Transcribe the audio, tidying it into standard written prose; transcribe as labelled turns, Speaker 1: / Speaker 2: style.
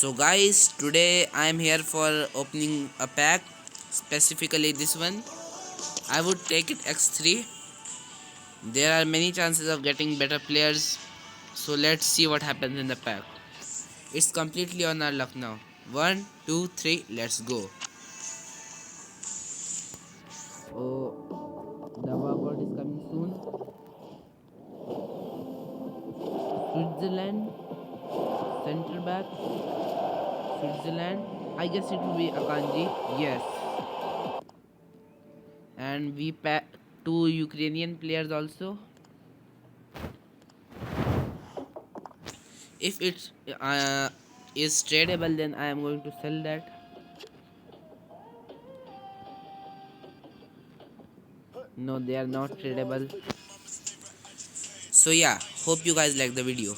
Speaker 1: So guys, today I am here for opening a pack, specifically this one. I would take it X3. There are many chances of getting better players, so let's see what happens in the pack. It's completely on our luck now. 1, 2, 3, let's go. Oh, the Warbird is coming soon. Switzerland, center back, Switzerland. I guess it will be Akanji. Yes. And we pack two Ukrainian players also. If it is tradable, then I am going to sell that. No, they are not tradable. So yeah, hope you guys like the video.